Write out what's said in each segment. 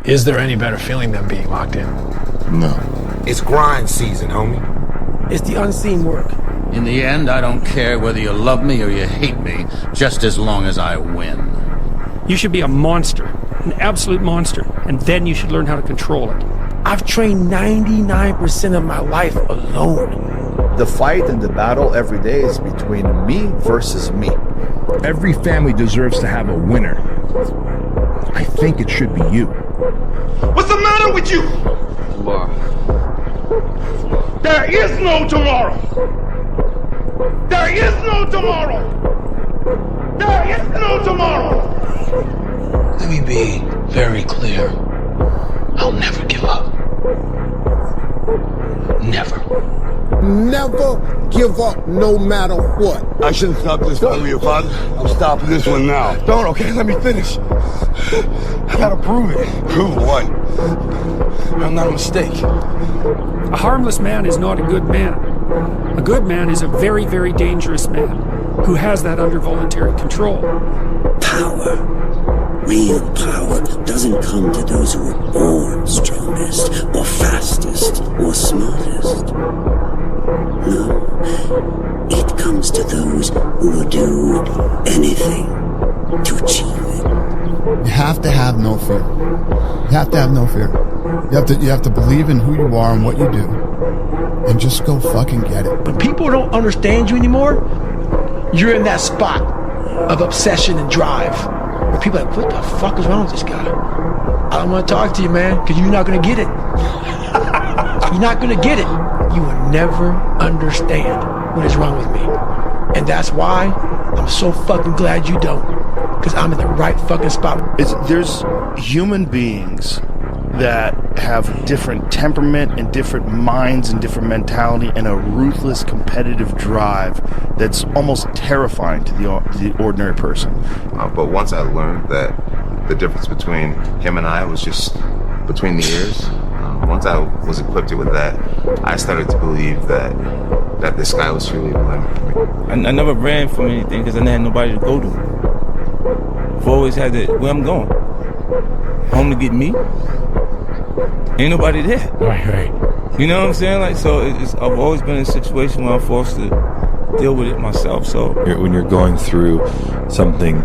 Is there any better feeling than being locked in? No. It's grind season, homie. It's the unseen work. In the end, I don't care whether you love me or you hate me, just as long as I win. You should be a monster, an absolute monster, and then you should learn how to control it. I've trained 99% of my life alone. The fight and the battle every day is between me versus me. Every family deserves to have a winner. I think it should be you. What's the matter with you? Tomorrow. There is no tomorrow. There is no tomorrow. There is no tomorrow. Let me be very clear. I'll never give up. Never. Never give up no matter what. I shouldn't stop this fight with your father. I'm stopping this one now. Don't, okay? Let me finish. I gotta prove it. Prove what? I'm not a mistake. A harmless man is not a good man. A good man is a very, very dangerous man who has that under voluntary control. Power, real power, doesn't come to those who are born strongest or fastest or smartest. No, it comes to those who will do anything to achieve it. You have to have no fear. You have to have no fear. You have to believe in who you are and what you do, and just go fucking get it. When people don't understand you anymore, you're in that spot of obsession and drive where people are like, what the fuck is wrong with this guy? I don't want to talk to you, man, because you're not going to get it. You're not going to get it. You will never understand what is wrong with me. And that's why I'm so fucking glad you don't, because I'm in the right fucking spot. There's human beings that have different temperament and different minds and different mentality and a ruthless competitive drive that's almost terrifying to the ordinary person. But once I learned that the difference between him and I was just between the ears, once I was equipped with that, I started to believe that the sky was truly the limit for me. I never ran from anything because I didn't have nobody to go to. I've always had where I'm going. Home to get me. Ain't nobody there. Right. You know what I'm saying? Like, so I've always been in a situation where I'm forced to deal with it myself. So when you're going through something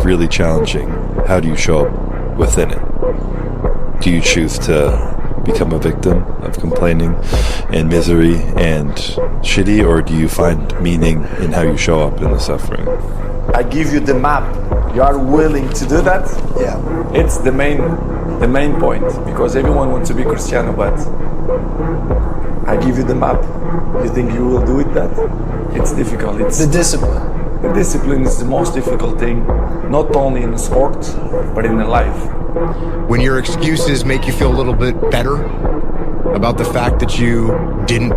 really challenging, how do you show up within it? Do you choose to become a victim of complaining and misery and shitty, or do you find meaning in how you show up in the suffering? I give you the map. You are willing to do that? Yeah. It's the main point, because everyone wants to be Cristiano, but I give you the map. You think you will do it that? It's difficult. It's the discipline. The discipline is the most difficult thing, not only in sport, but in life. When your excuses make you feel a little bit better about the fact that you didn't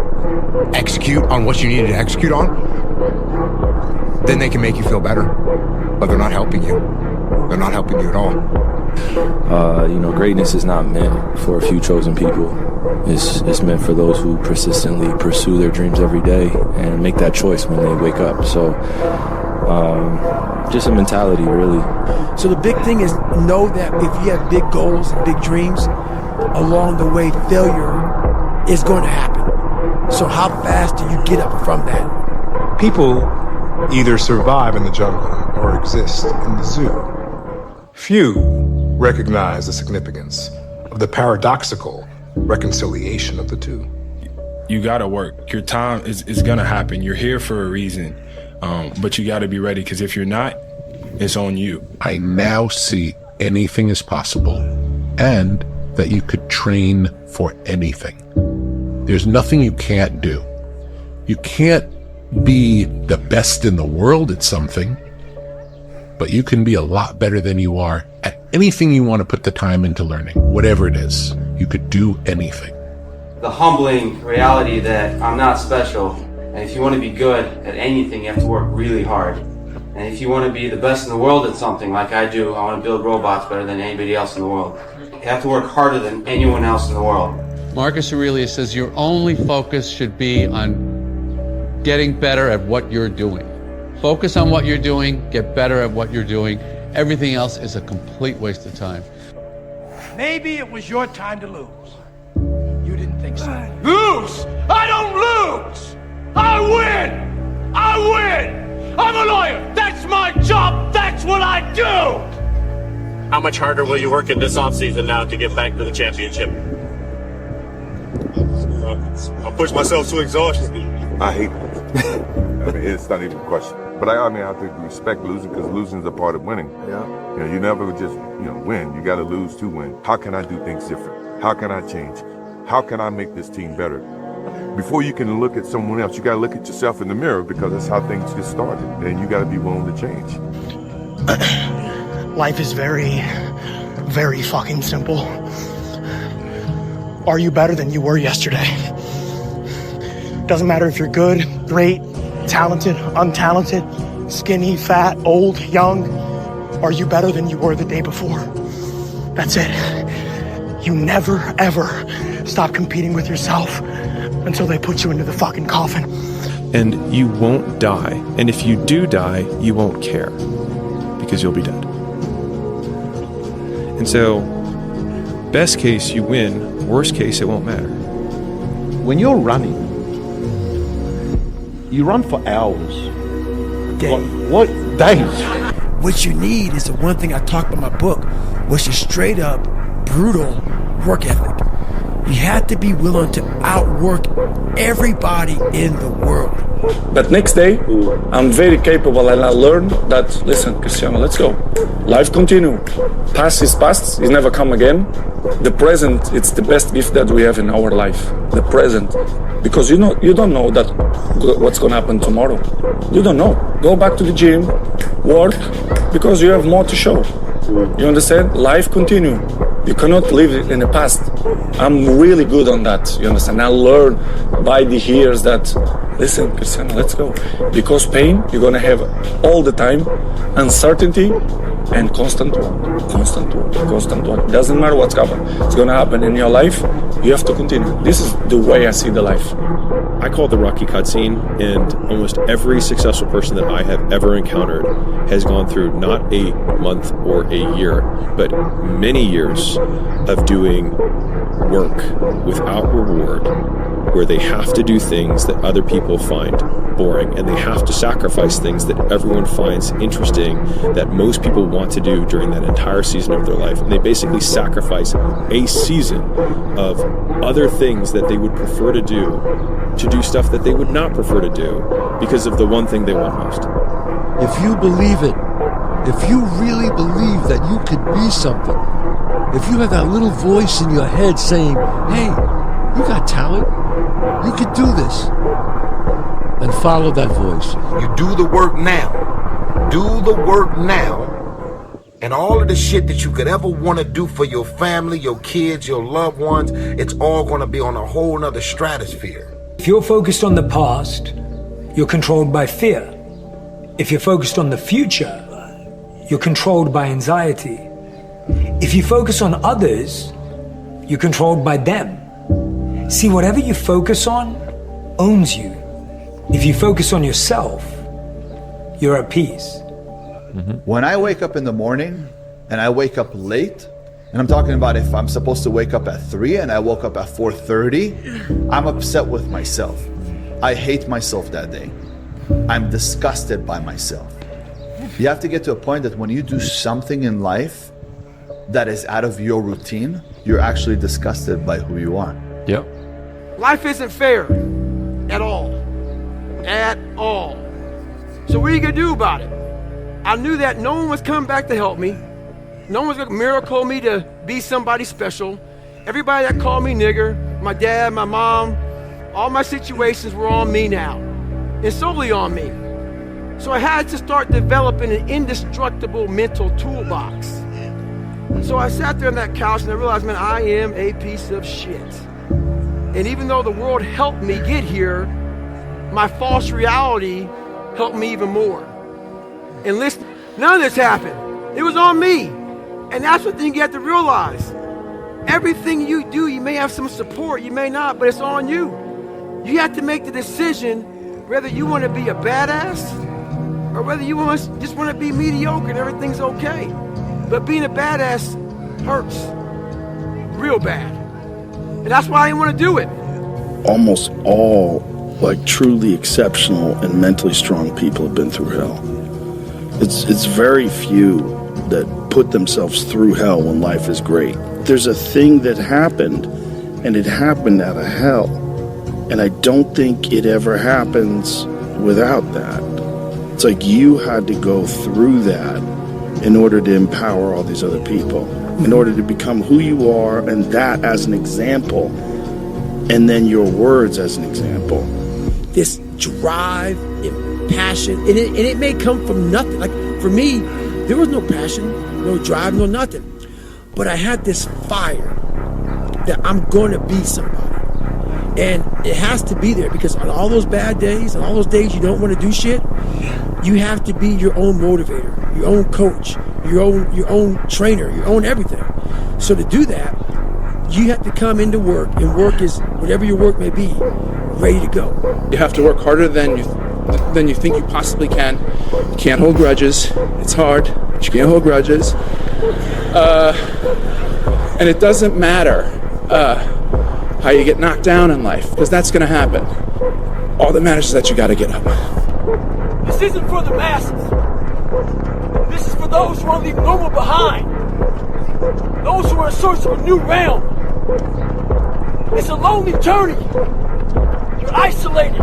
execute on what you needed to execute on, then they can make you feel better. But they're not helping you. They're not helping you at all. Greatness is not meant for a few chosen people. It's meant for those who persistently pursue their dreams every day and make that choice when they wake up. So, just a mentality, really. So the big thing is know that if you have big goals and big dreams, along the way, failure is going to happen. So how fast do you get up from that? People either survive in the jungle or exist in the zoo. Few recognize the significance of the paradoxical reconciliation of the two. You gotta work. Your time is gonna happen. You're here for a reason, but you gotta be ready, because if you're not, it's on you. I now see anything is possible, and that you could train for anything. There's nothing you can't do. You can't be the best in the world at something, but you can be a lot better than you are at anything you want to put the time into learning. Whatever it is, you could do anything. The humbling reality that I'm not special, and if you want to be good at anything, you have to work really hard. And if you want to be the best in the world at something, like I do, I want to build robots better than anybody else in the world. You have to work harder than anyone else in the world. Marcus Aurelius says your only focus should be on getting better at what you're doing. Focus on what you're doing, get better at what you're doing. Everything else is a complete waste of time. maybe it was your time to lose. You didn't think so. Lose? I don't lose! I win! I win! I'm a lawyer! That's my job! That's what I do! How much harder will you work in this offseason now to get back to the championship? I'll push myself to exhaustion. I hate it. I mean, it's not even a question. But I have to respect losing because losing is a part of winning. Yeah. You know, you never just, win. You got to lose to win. How can I do things different? How can I change? How can I make this team better? Before you can look at someone else, you got to look at yourself in the mirror because that's how things get started. And you got to be willing to change. Life is very, very fucking simple. Are you better than you were yesterday? Doesn't matter if you're good, great, talented, untalented, skinny, fat, old, young. Are you better than you were the day before? That's it. You never, ever stop competing with yourself until they put you into the fucking coffin. And you won't die. And if you do die, you won't care because you'll be dead. And so, best case, you win. Worst case, it won't matter. When you're running, you run for hours. Days. What days? What you need is the one thing I talk about in my book, which is straight up, brutal work ethic. You have to be willing to outwork everybody in the world. But next day, I'm very capable and I learned that, listen, Cristiano, let's go. Life continue. Past is past, it never come again. The present, it's the best gift that we have in our life. The present. Because you don't know that what's going to happen tomorrow. You don't know. Go back to the gym, work, because you have more to show. You understand? Life continue. You cannot live in the past. I'm really good on that. You understand? I learned by the years that, listen, Cristiano, let's go. Because pain, you're going to have all the time, uncertainty, and constant work. Constant work. Constant work. Doesn't matter what's happening. It's going to happen in your life. You have to continue. This is the way I see the life. I call it the Rocky cutscene, and almost every successful person that I have ever encountered has gone through not a month or a year, but many years of doing work without reward, where they have to do things that other people find boring, and they have to sacrifice things that everyone finds interesting, that most people want to do during that entire season of their life. And they basically sacrifice a season of other things that they would prefer to do stuff that they would not prefer to do because of the one thing they want most. If you believe it, if you really believe that you could be something, if you have that little voice in your head saying, hey, you got talent, you could do this, then follow that voice. You do the work now. Do the work now. And all of the shit that you could ever want to do for your family, your kids, your loved ones, it's all going to be on a whole nother stratosphere. If you're focused on the past, you're controlled by fear. If you're focused on the future, you're controlled by anxiety. If you focus on others, you're controlled by them. See, whatever you focus on owns you. If you focus on yourself, you're at peace. When I wake up in the morning and I wake up late, and I'm talking about if I'm supposed to wake up at 3 and I woke up at 4:30, I'm upset with myself. I hate myself that day. I'm disgusted by myself. You have to get to a point that when you do something in life that is out of your routine, you're actually disgusted by who you are. Yep. Life isn't fair at all. At all. So what are you going to do about it? I knew that no one was coming back to help me. No one's going to miracle me to be somebody special. Everybody that called me nigger, my dad, my mom, all my situations were on me now. And solely on me. So I had to start developing an indestructible mental toolbox. So I sat there on that couch and I realized, man, I am a piece of shit. And even though the world helped me get here, my false reality helped me even more. And listen, none of this happened. It was on me. And that's the thing you have to realize. Everything you do, you may have some support, you may not, but it's on you. You have to make the decision whether you want to be a badass or whether you just want to be mediocre and everything's okay. But being a badass hurts. real bad. And that's why I didn't want to do it. Almost all like truly exceptional and mentally strong people have been through hell. It's very few that put themselves through hell when life is great. There's a thing that happened, and it happened out of hell. And I don't think it ever happens without that. It's like you had to go through that in order to empower all these other people, in order to become who you are, and that as an example, and then your words as an example. This drive and passion, and it may come from nothing. Like for me, there was no passion, no drive, no nothing. But I had this fire that I'm going to be somebody. And it has to be there because on all those bad days, and all those days you don't want to do shit, you have to be your own motivator, your own coach, your own trainer, your own everything. So to do that, you have to come into work, and work is whatever your work may be, ready to go. You have to work harder than you think you possibly can. You can't hold grudges. It's hard, but you can't hold grudges. And it doesn't matter how you get knocked down in life, because that's going to happen. All that matters is that you got to get up. This isn't for the masses. This is for those who want to leave normal behind. Those who are in search of a new realm. It's a lonely journey. You're isolated.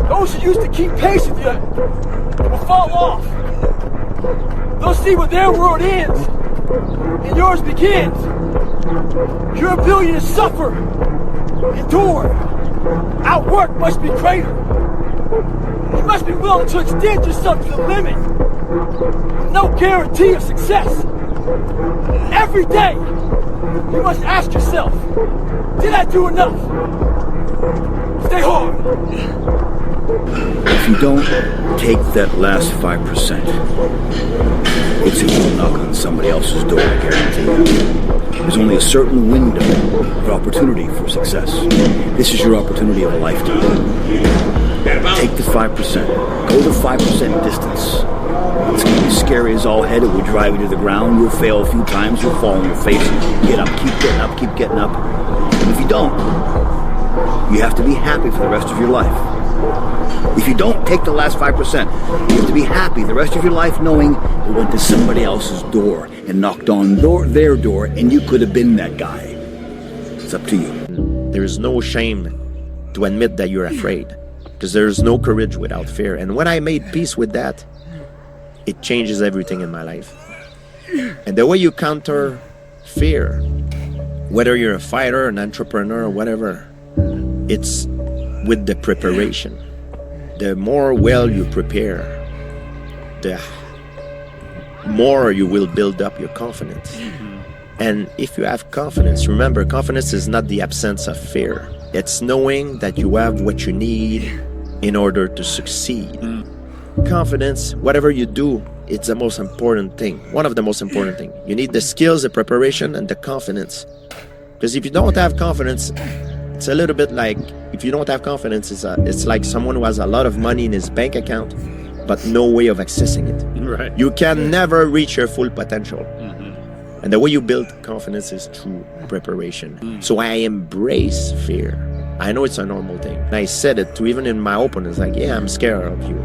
Those who used to keep pace with you will fall off. They'll see where their world ends and yours begins. Your ability to suffer, endure, outwork must be greater. You must be willing to extend yourself to the limit. No guarantee of success. Every day, you must ask yourself, did I do enough? Stay hard. If you don't take that last 5%, it's a good knock on somebody else's door, I guarantee you. There's only a certain window of opportunity for success. This is your opportunity of a lifetime. Take the 5%. Go the 5% distance. It's going to be scary as all head. It will drive you to the ground. You'll fail a few times. You'll fall on your face. Get up. Keep getting up. Keep getting up. And if you don't, you have to be happy for the rest of your life. If you don't take the last 5%, you have to be happy the rest of your life knowing it went to somebody else's door and knocked on their door, and you could have been that guy. It's up to you. There is no shame to admit that you're afraid, because there is no courage without fear. And when I made peace with that, it changes everything in my life. And the way you counter fear, whether you're a fighter, an entrepreneur, or whatever, it's with the preparation. The more well you prepare, the more you will build up your confidence. And if you have confidence, remember, confidence is not the absence of fear. It's knowing that you have what you need in order to succeed. Confidence, whatever you do, it's the most important thing. One of the most important things. You need the skills, the preparation, and the confidence. Because if you don't have confidence, it's a little bit like, if you don't have confidence, it's like someone who has a lot of money in his bank account, but no way of accessing it. Right. You can never reach your full potential. And the way you build confidence is through preparation. So I embrace fear. I know it's a normal thing. And I said it to even in my opponents, like, yeah, I'm scared of you.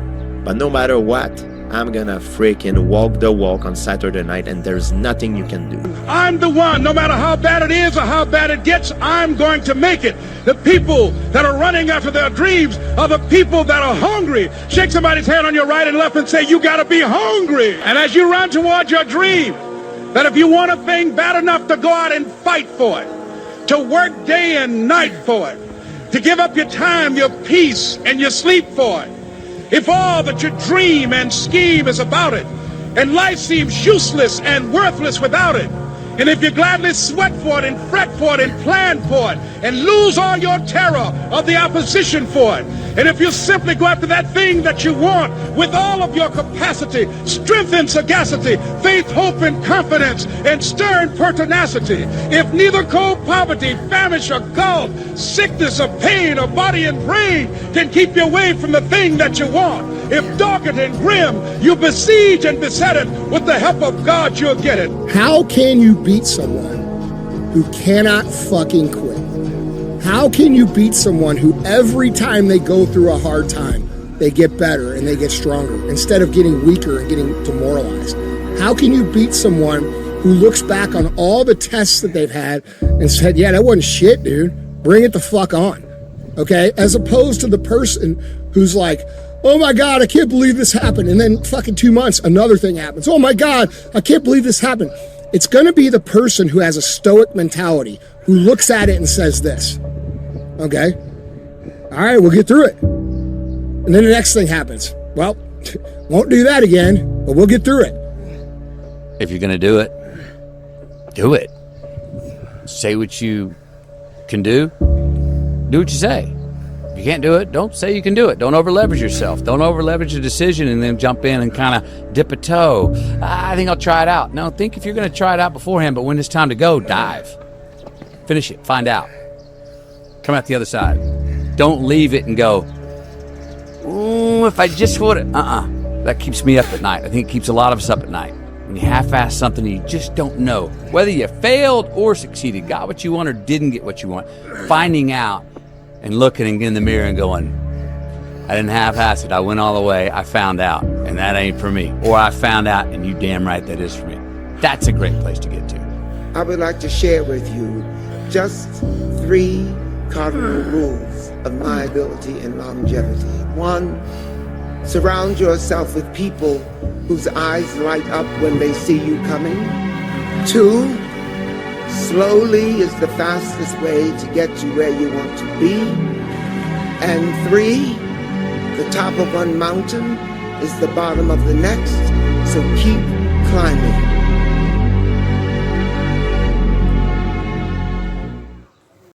But no matter what, I'm gonna freaking walk the walk on Saturday night, and there's nothing you can do. I'm the one, no matter how bad it is or how bad it gets, I'm going to make it. The people that are running after their dreams are the people that are hungry. Shake somebody's hand on your right and left and say, you gotta be hungry. And as you run towards your dream, that if you want a thing bad enough to go out and fight for it, to work day and night for it, to give up your time, your peace, and your sleep for it, if all that you dream and scheme is about it, and life seems useless and worthless without it, and if you gladly sweat for it and fret for it and plan for it and lose all your terror of the opposition for it, and if you simply go after that thing that you want with all of your capacity, strength and sagacity, faith, hope and confidence, and stern pertinacity, if neither cold poverty, famish or gulf, sickness or pain or body and brain can keep you away from the thing that you want, if dogged and grim, you besiege and beset it, with the help of God you'll get it. How can you beat someone who cannot fucking quit. How can you beat someone who every time they go through a hard time, they get better and they get stronger instead of getting weaker and getting demoralized? How can you beat someone who looks back on all the tests that they've had and said, yeah, that wasn't shit, dude. Bring it the fuck on. Okay? As opposed to the person who's like, oh my God, I can't believe this happened. And then fucking 2 months, another thing happens. Oh my God, I can't believe this happened. It's going to be the person who has a stoic mentality who looks at it and says this. Okay? All right, we'll get through it. And then the next thing happens. Well, won't do that again, but we'll get through it. If you're going to do it, do it. Say what you can do. Do what you say. If you can't do it, don't say you can do it. Don't over-leverage yourself. Don't over-leverage a decision and then jump in and kind of dip a toe. I think I'll try it out. No, think if you're going to try it out beforehand, but when it's time to go, dive. Finish it. Find out. Come out the other side. Don't leave it and go, ooh, if I just would have. That keeps me up at night. I think it keeps a lot of us up at night. When you half-ass something and you just don't know whether you failed or succeeded, got what you want or didn't get what you want. Finding out and looking in the mirror and going, I didn't half-ass it. I went all the way. I found out, and that ain't for me. Or I found out, and you damn right that is for me. That's a great place to get to. I would like to share with you just 3 cardinal rules of my ability and longevity. 1, surround yourself with people whose eyes light up when they see you coming. 2, slowly is the fastest way to get to where you want to be. And 3, the top of one mountain is the bottom of the next, so keep climbing.